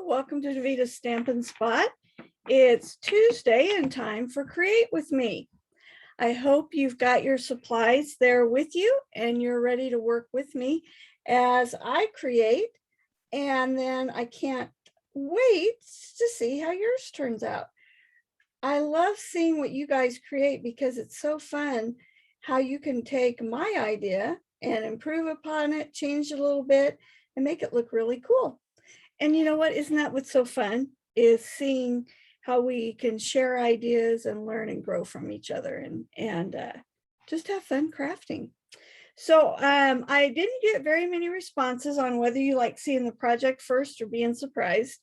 welcome to Daveda's Stampin' Spot. It's Tuesday and time for Create With Me. I hope you've got your supplies there with you and you're ready to work with me as I create, and then I can't wait to see how yours turns out. I love seeing what you guys create because it's so fun how you can take my idea and improve upon it, change it a little bit, and make it look really cool. And you know what? Isn't that what's so fun? Is seeing how we can share ideas and learn and grow from each other and just have fun crafting. So I didn't get very many responses on whether you like seeing the project first or being surprised.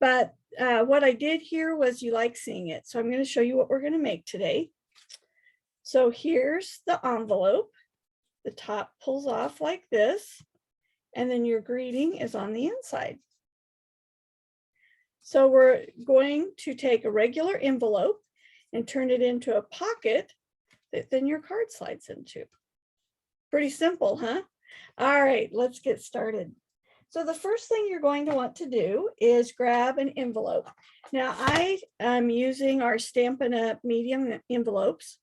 But what I did hear was you like seeing it. So I'm going to show you what we're going to make today. So here's the envelope. The top pulls off like this, and then your greeting is on the inside. So we're going to take a regular envelope and turn it into a pocket that then your card slides into. Pretty simple, huh? All right, let's get started. So the first thing you're going to want to do is grab an envelope. Now I am using our Stampin' Up! Medium envelopes.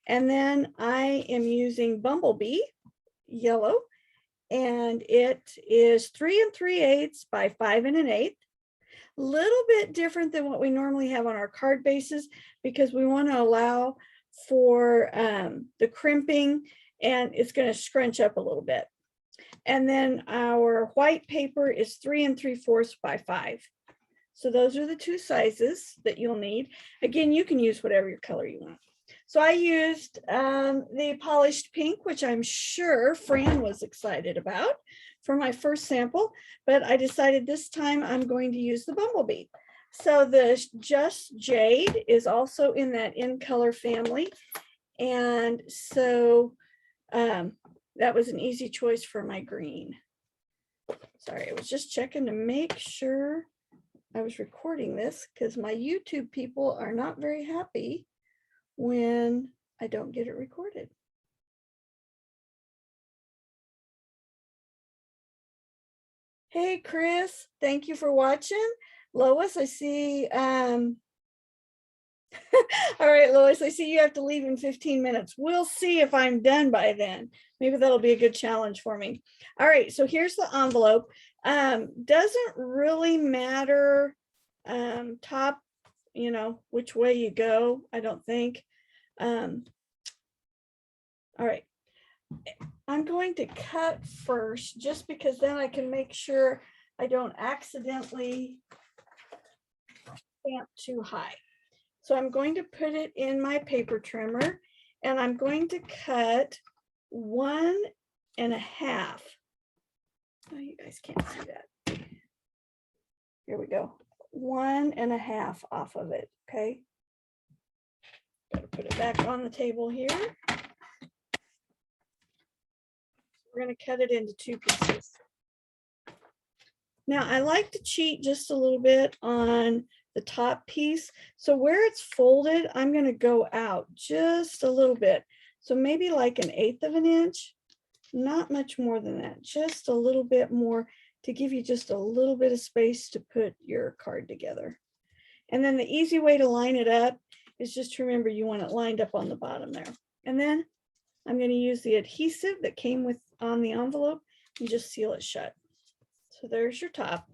And then I am using Bumblebee yellow, and it is 3 3/8 by 5 1/8. Little bit different than what we normally have on our card bases because we want to allow for the crimping, and it's going to scrunch up a little bit. And then our white paper is 3 3/4 by 5. So those are the two sizes that you'll need. Again, you can use whatever your color you want. So I used the polished pink, which I'm sure Fran was excited about for my first sample, but I decided this time I'm going to use the Bumblebee. So the Just Jade is also in that in color family. And so that was an easy choice for my green. Sorry, I was just checking to make sure I was recording this because my YouTube people are not very happy when I don't get it recorded. Hey, Chris, thank you for watching. Lois, I see. All right, Lois, I see you have to leave in 15 minutes. We'll see if I'm done by then. Maybe that'll be a good challenge for me. All right, so here's the envelope. Doesn't really matter top, you know, which way you go, I don't think. All right. I'm going to cut first just because then I can make sure I don't accidentally stamp too high. So I'm going to put it in my paper trimmer and I'm going to cut 1 1/2. Oh, you guys can't see that. Here we go. 1 1/2 off of it. Okay. Gotta put it back on the table here. We're going to cut it into 2 pieces. Now I like to cheat just a little bit on the top piece. So where it's folded, I'm going to go out just a little bit. So maybe like 1/8 of an inch, not much more than that, just a little bit more to give you just a little bit of space to put your card together. And then the easy way to line it up is just to remember you want it lined up on the bottom there. And then I'm going to use the adhesive that came with on the envelope and just seal it shut. So there's your top.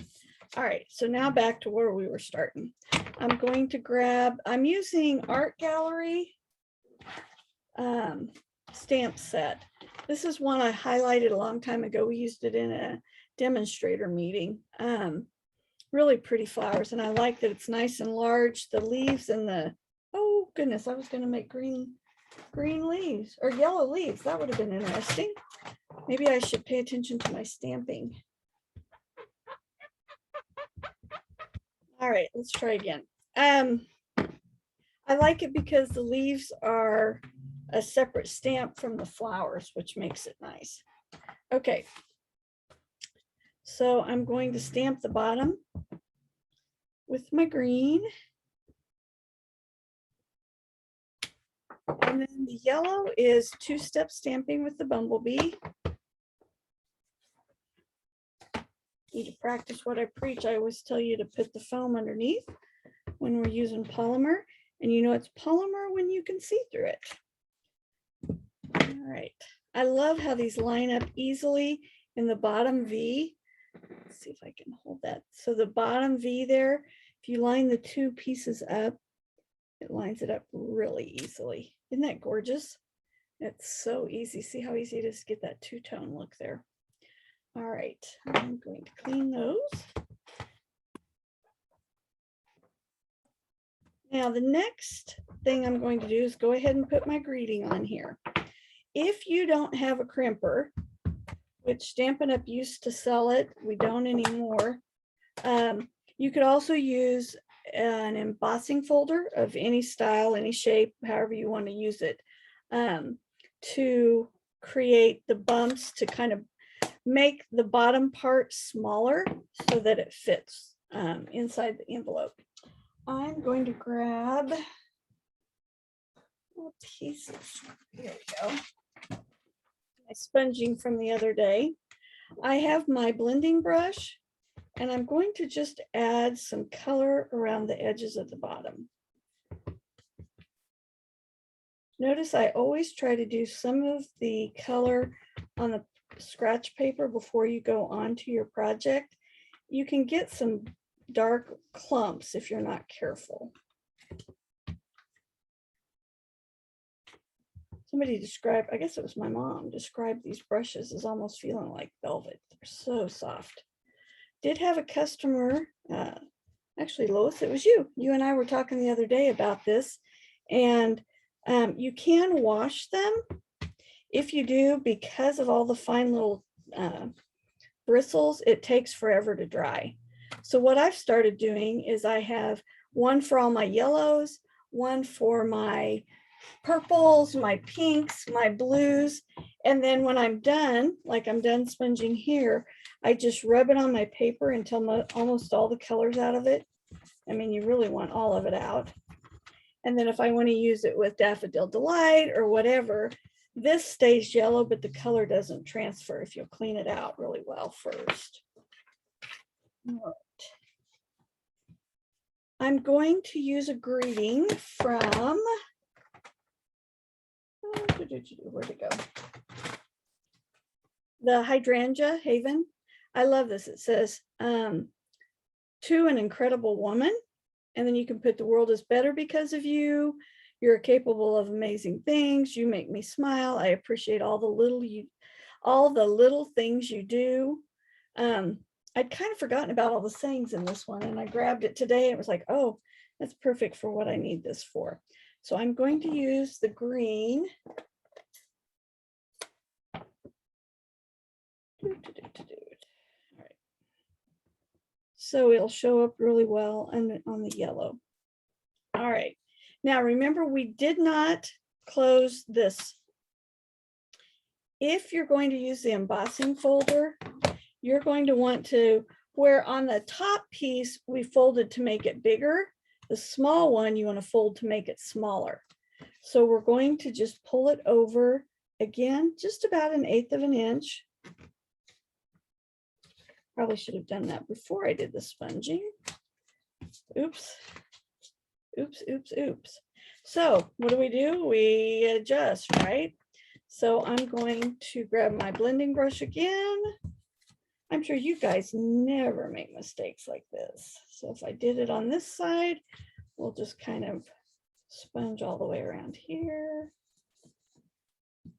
All right, so now back to where we were starting. I'm going to grab, I'm using Art Gallery stamp set. This is one I highlighted a long time ago. We used it in a demonstrator meeting. Really pretty flowers, and I like that it's nice and large. The leaves and the, oh goodness, I was going to make green leaves or yellow leaves. That would have been interesting. Maybe I should pay attention to my stamping. All right, let's try again. I like it because the leaves are a separate stamp from the flowers, which makes it nice. Okay, so I'm going to stamp the bottom with my green. And then the yellow is 2-step stamping with the Bumblebee. need to practice what I preach. I always tell you to put the foam underneath when we're using polymer, and you know it's polymer when you can see through it. All right. I love how these line up easily in the bottom V. Let's see if I can hold that. So the bottom V there, if you line the two pieces up, it lines it up really easily. Isn't that gorgeous? It's so easy. See how easy it is to get that two-tone look there. All right, I'm going to clean those. Now the next thing I'm going to do is go ahead and put my greeting on here. If you don't have a crimper, which Stampin' Up used to sell it, we don't anymore. You could also use an embossing folder of any style, any shape, however you want to use it, to create the bumps, to kind of make the bottom part smaller so that it fits inside the envelope. I'm going to grab pieces. Here we go. My sponging from the other day. I have my blending brush, and I'm going to just add some color around the edges of the bottom. Notice I always try to do some of the color on the scratch paper before you go on to your project. You can get some dark clumps if you're not careful. Somebody described, I guess it was my mom, described these brushes as almost feeling like velvet. They're so soft. Did have a customer, actually Lois, it was you. You and I were talking the other day about this, and you can wash them. If you do, because of all the fine little bristles, it takes forever to dry. So what I've started doing is I have one for all my yellows, one for my purples, my pinks, my blues, and then when I'm done, like I'm done sponging here, I just rub it on my paper until almost all the color's out of it. I mean, you really want all of it out. And then if I want to use it with Daffodil Delight or whatever, this stays yellow, but the color doesn't transfer if you'll clean it out really well first. All right. I'm going to use a greeting from, where'd it go? The Hydrangea Haven. I love this. It says, to an incredible woman. And then you can put, the world is better because of you. You're capable of amazing things. You make me smile. I appreciate all the little things you do. I'd kind of forgotten about all the sayings in this one, and I grabbed it today. And it was like, oh, that's perfect for what I need this for. So I'm going to use the green. All right. So it'll show up really well on the yellow. All right. Now remember, we did not close this. If you're going to use the embossing folder, you're going to want to, where on the top piece we folded to make it bigger, the small one you want to fold to make it smaller. So we're going to just pull it over again, just about 1/8 of an inch. Probably should have done that before I did the sponging. Oops. Oops, oops, oops. So what do? We adjust, right? So I'm going to grab my blending brush again. I'm sure you guys never make mistakes like this. So if I did it on this side, we'll just kind of sponge all the way around here. I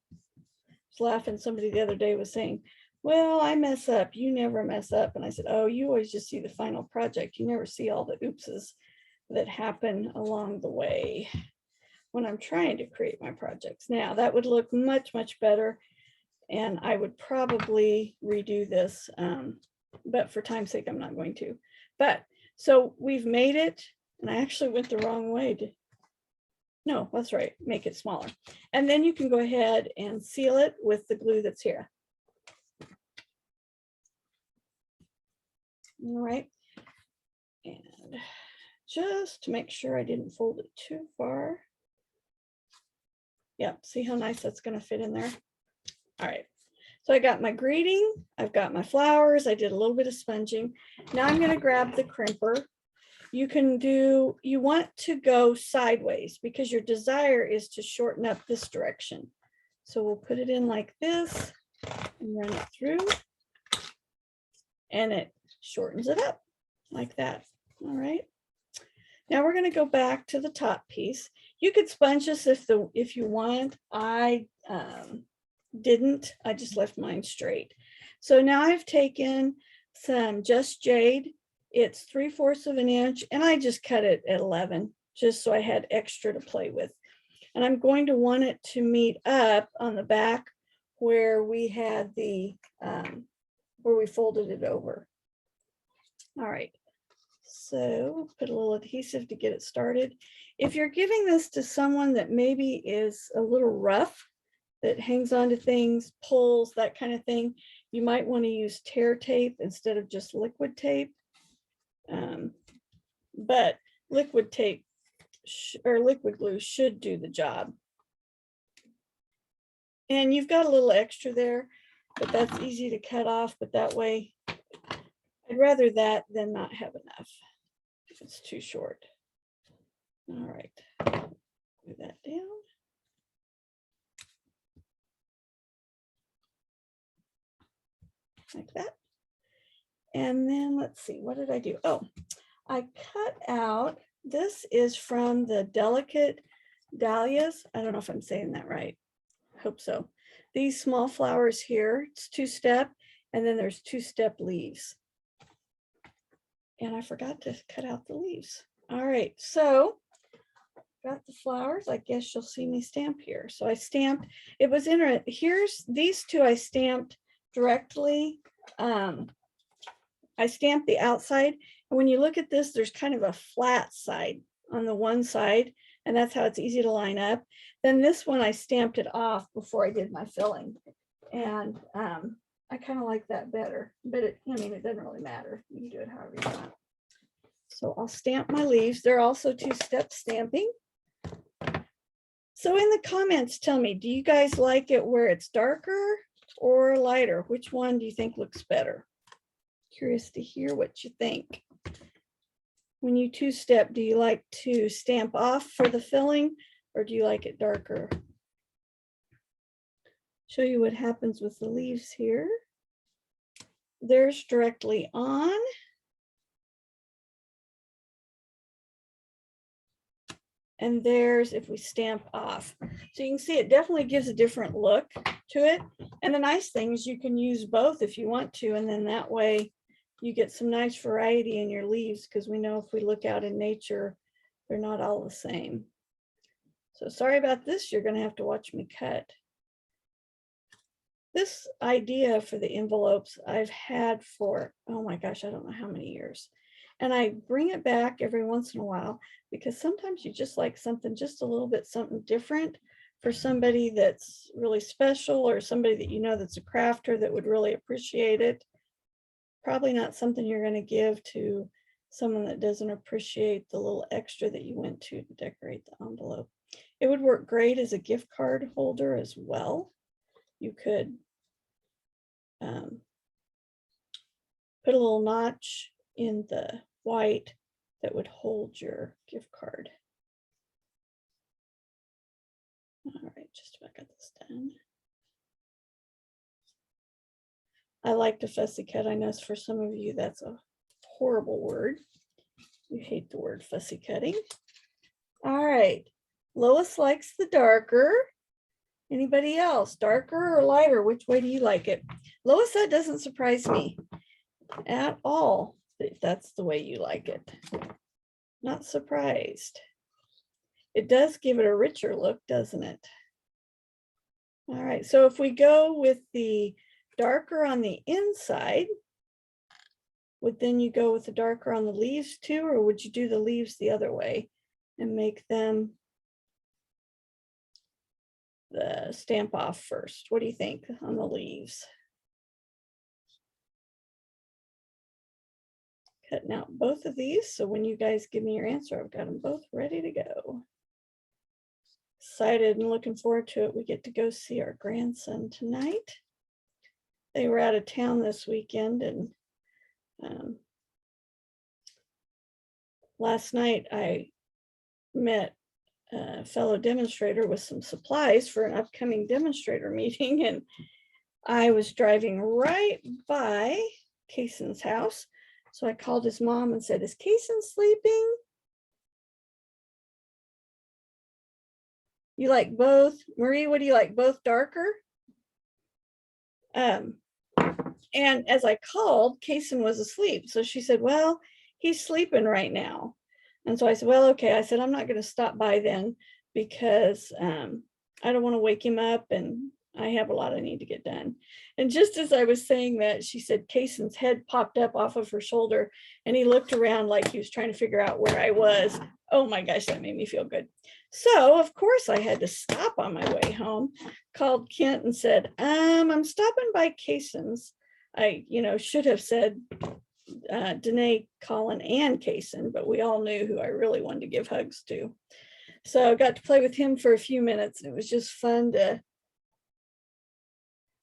was laughing, somebody the other day was saying, well, I mess up, you never mess up. And I said, oh, you always just see the final project. You never see all the oopses that happen along the way when I'm trying to create my projects. Now that would look much, much better. And I would probably redo this, but for time's sake, I'm not going to. But so we've made it, and I actually went the wrong way. No, that's right, make it smaller. And then you can go ahead and seal it with the glue that's here. All right, and just to make sure I didn't fold it too far. Yep, see how nice that's going to fit in there. All right, So I got my greeting, I've got my flowers, I did a little bit of sponging. Now I'm going to grab the crimper. You want to go sideways because your desire is to shorten up this direction. So we'll put it in like this and run it through, and it shortens it up like that. All right. Now we're going to go back to the top piece. You could sponge this if you want. I didn't. I just left mine straight. So now I've taken some Just Jade. It's 3/4 of an inch, and I just cut it at 11 just so I had extra to play with. And I'm going to want it to meet up on the back where we had the where we folded it over. All right. So put a little adhesive to get it started. If you're giving this to someone that maybe is a little rough, that hangs on to things, pulls, that kind of thing, you might want to use tear tape instead of just liquid tape. But liquid tape or liquid glue should do the job. And you've got a little extra there, but that's easy to cut off. But that way, I'd rather that than not have enough if it's too short. All right, move that down. Like that. And then let's see, what did I do? Oh, I cut out, this is from the Delicate Dahlias. I don't know if I'm saying that right. I hope so. These small flowers here, it's 2-step, and then there's 2-step leaves. And I forgot to cut out the leaves. All right, so got the flowers. I guess you'll see me stamp here. So I stamped, it was in, here's these two I stamped directly. I stamped the outside, and when you look at this, there's kind of a flat side on the one side, and that's how it's easy to line up. Then this one, I stamped it off before I did my filling, and I kind of like that better, but it doesn't really matter. You can do it however you want. So I'll stamp my leaves. They're also 2-step stamping. So in the comments, tell me, do you guys like it where it's darker or lighter? Which one do you think looks better? Curious to hear what you think. When you 2-step, do you like to stamp off for the filling, or do you like it darker? Show you what happens with the leaves here. There's directly on. And there's if we stamp off. So you can see it definitely gives a different look to it. And the nice thing is you can use both if you want to, and then that way you get some nice variety in your leaves, because we know if we look out in nature, they're not all the same. So sorry about this, you're going to have to watch me cut. This idea for the envelopes I've had for, oh my gosh, I don't know how many years. And I bring it back every once in a while because sometimes you just like something just a little bit something different for somebody that's really special, or somebody that you know that's a crafter that would really appreciate it. Probably not something you're going to give to someone that doesn't appreciate the little extra that you went to decorate the envelope. It would work great as a gift card holder as well. You could put a little notch in the white that would hold your gift card. All right, just about got this done. I like to fussy cut. I know for some of you that's a horrible word. You hate the word fussy cutting. All right, Lois likes the darker. Anybody else? Darker or lighter? Which way do you like it? Lois, that doesn't surprise me at all if that's the way you like it. Not surprised. It does give it a richer look, doesn't it? All right, so if we go with the darker on the inside, would then you go with the darker on the leaves too, or would you do the leaves the other way and make them the stamp off first? What do you think on the leaves? Cutting out both of these, so when you guys give me your answer, I've got them both ready to go. Excited and looking forward to it. We get to go see our grandson tonight. they were out of town this weekend, and last night I met a fellow demonstrator with some supplies for an upcoming demonstrator meeting, and I was driving right by Kaysen's house. So I called his mom and said, "Is Kaysen sleeping?" You like both? Marie, what do you like, both darker? And as I called, Kaysen was asleep. So she said, "Well, he's sleeping right now." And so I said, "Well, okay." I said, "I'm not going to stop by then because I don't want to wake him up, and I have a lot I need to get done." And just as I was saying that, she said Kaysen's head popped up off of her shoulder, and he looked around like he was trying to figure out where I was. Oh my gosh, that made me feel good. So of course I had to stop on my way home, called Kent and said, "I'm stopping by Kaysen's." I, should have said Danae, Colin, and Kaysen, but we all knew who I really wanted to give hugs to. So I got to play with him for a few minutes, and it was just fun to.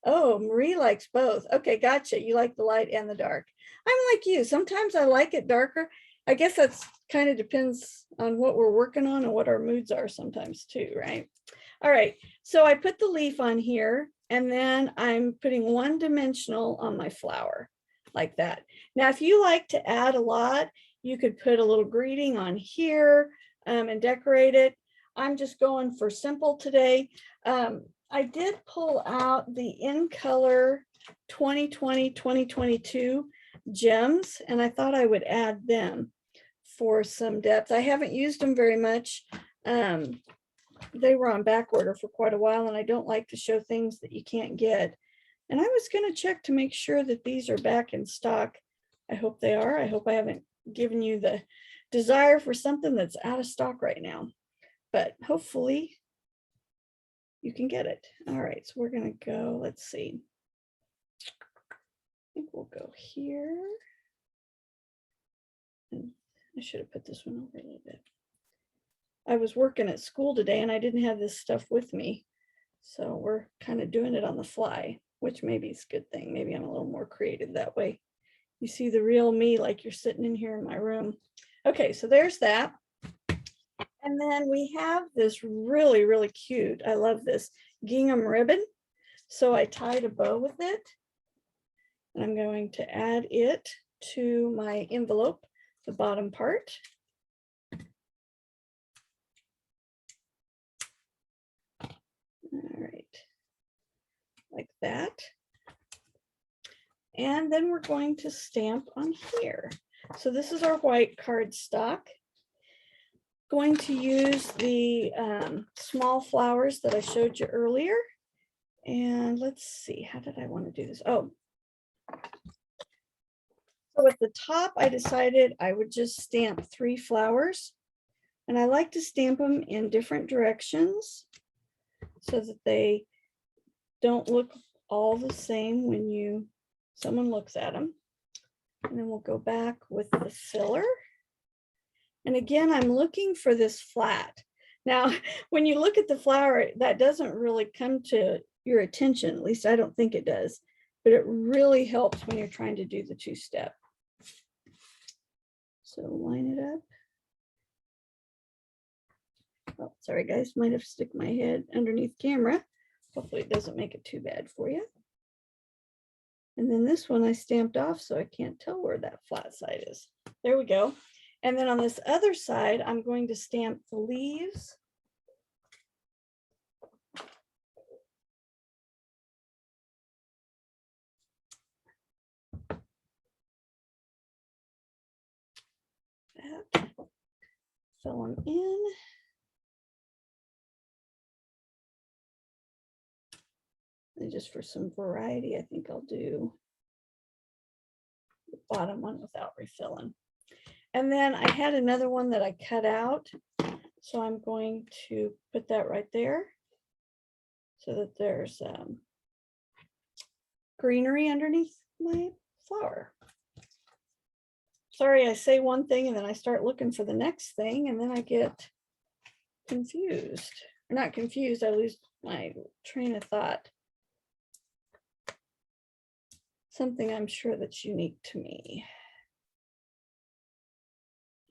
Oh, Marie likes both. Okay, gotcha. You like the light and the dark. I'm like you. Sometimes I like it darker. I guess that's kind of depends on what we're working on and what our moods are sometimes too, right? All right, so I put the leaf on here, and then I'm putting one dimensional on my flower like that. Now, if you like to add a lot, you could put a little greeting on here and decorate it. I'm just going for simple today. I did pull out the In Color 2020-2022 gems, and I thought I would add them for some depth. I haven't used them very much. They were on back order for quite a while, and I don't like to show things that you can't get. And I was going to check to make sure that these are back in stock. I hope they are. I hope I haven't given you the desire for something that's out of stock right now, but hopefully you can get it. All right, so we're going to go, let's see. I think we'll go here. And I should have put this one over a little bit. I was working at school today and I didn't have this stuff with me. So we're kind of doing it on the fly, which maybe is a good thing. Maybe I'm a little more creative that way. You see the real me like you're sitting in here in my room. Okay, so there's that. And then we have this really, really cute, I love this gingham ribbon. So I tied a bow with it. And I'm going to add it to my envelope, the bottom part. All right, like that. And then we're going to stamp on here. So this is our white cardstock. Going to use the small flowers that I showed you earlier. And let's see, how did I want to do this? Oh, so at the top, I decided I would just stamp 3 flowers. And I like to stamp them in different directions so that they don't look all the same when someone looks at them. And then we'll go back with the filler. And again, I'm looking for this flat. Now, when you look at the flower, that doesn't really come to your attention, at least I don't think it does, but it really helps when you're trying to do the 2-step. So line it up. Oh, sorry guys, might have to stick my head underneath camera. Hopefully it doesn't make it too bad for you. And then this one I stamped off, so I can't tell where that flat side is. There we go. And then on this other side, I'm going to stamp the leaves. That. Fill them in. And just for some variety, I think I'll do the bottom one without refilling. And then I had another one that I cut out. So I'm going to put that right there so that there's greenery underneath my flower. Sorry, I say one thing and then I start looking for the next thing and then I get confused. Or not confused, I lose my train of thought. something I'm sure that's unique to me.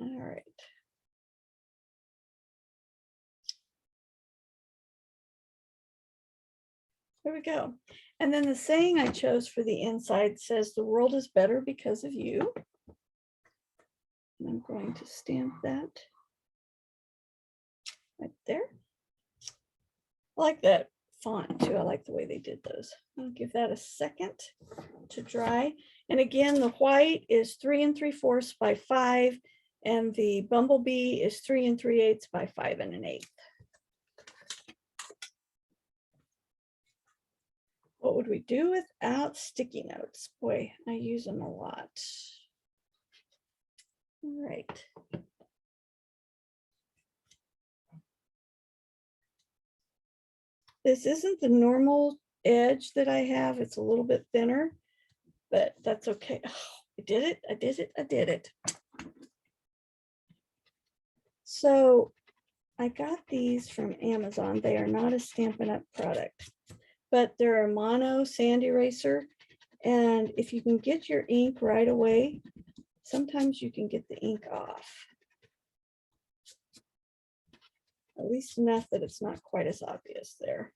All right. There we go. And then the saying I chose for the inside says, "The world is better because of you." And I'm going to stamp that right there. I like that font too. I like the way they did those. I'll give that a second to dry. And again, the white is 3 3/4 by 5, and the bumblebee is 3 3/8 by 5 1/8. What would we do without sticky notes? Boy, I use them a lot. All right. This isn't the normal edge that I have. It's a little bit thinner, but that's okay. Oh, I did it. I did it. I did it. So I got these from Amazon. They are not a Stampin' Up! Product, but they're a mono sand eraser. And if you can get your ink right away, sometimes you can get the ink off. At least enough that it's not quite as obvious there.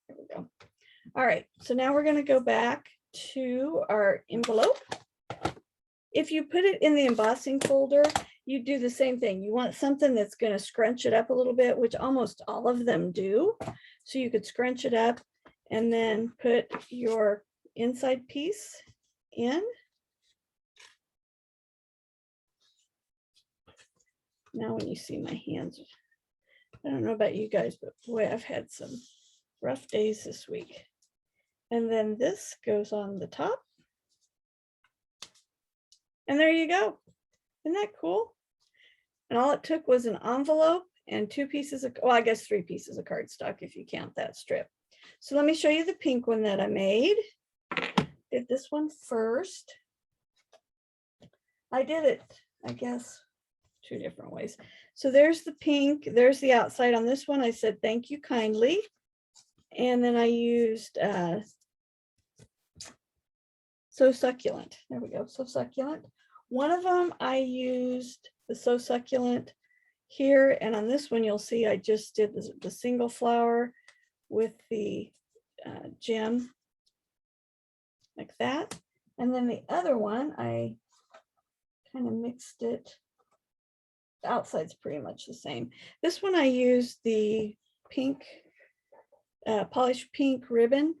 There we go. All right, so now we're going to go back to our envelope. If you put it in the embossing folder, you do the same thing. You want something that's going to scrunch it up a little bit, which almost all of them do. So you could scrunch it up and then put your inside piece in. Now when you see my hands, I don't know about you guys, but boy, I've had some rough days this week. And then this goes on the top. And there you go. Isn't that cool? And all it took was an envelope and 2 pieces of, well, I guess 3 pieces of cardstock if you count that strip. So let me show you the pink one that I made. Did this one first. I did it, I guess, 2 different ways. So there's the pink, there's the outside. On this one, I said, "Thank you kindly." And then I used So Succulent. There we go, So Succulent. One of them I used the So Succulent here, and on this one you'll see I just did the single flower with the gem like that. And then the other one I kind of mixed it. The outside's pretty much the same. This one I used the pink, polished pink ribbon.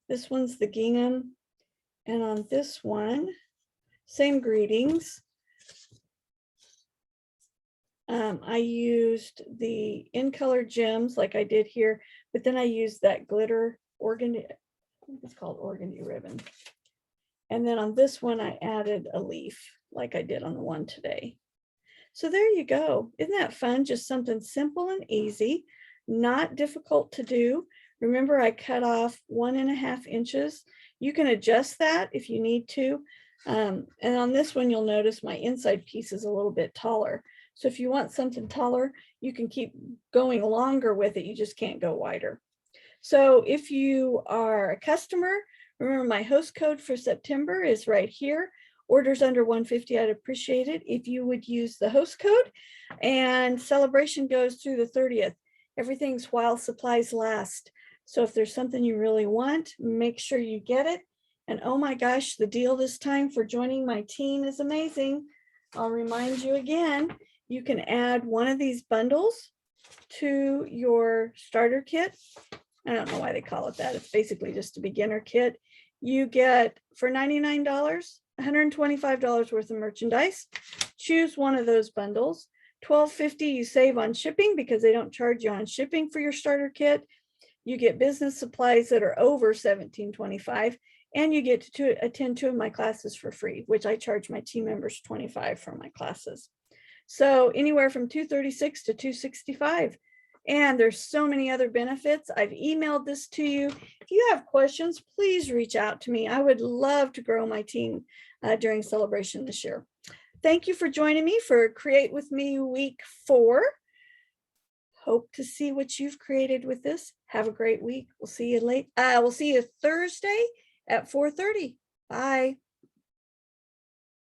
This one's the gingham. And on this one, same greetings. I used the in color gems like I did here, but then I used that glitter organdy, I think it's called organdy ribbon. And then on this one, I added a leaf like I did on the one today. So there you go. Isn't that fun? Just something simple and easy, not difficult to do. Remember, I cut off 1.5 inches. You can adjust that if you need to. And on this one, you'll notice my inside piece is a little bit taller. So if you want something taller, you can keep going longer with it. You just can't go wider. So if you are a customer, remember my host code for September is right here. Orders under $150, I'd appreciate it if you would use the host code. And celebration goes through the 30th. Everything's while supplies last. So if there's something you really want, make sure you get it. And oh my gosh, the deal this time for joining my team is amazing. I'll remind you again, you can add one of these bundles to your starter kit. I don't know why they call it that. It's basically just a beginner kit. You get for $99, $125 worth of merchandise. Choose one of those bundles. $12.50 you save on shipping because they don't charge you on shipping for your starter kit. You get business supplies that are over $17.25, and you get to attend 2 of my classes for free, which I charge my team members $25 for my classes. So anywhere from $236 to $265. And there's so many other benefits. I've emailed this to you. If you have questions, please reach out to me. I would love to grow my team during celebration this year. Thank you for joining me for Create With Me Week 4. Hope to see what you've created with this. Have a great week. We'll see you Thursday at 4:30. Bye.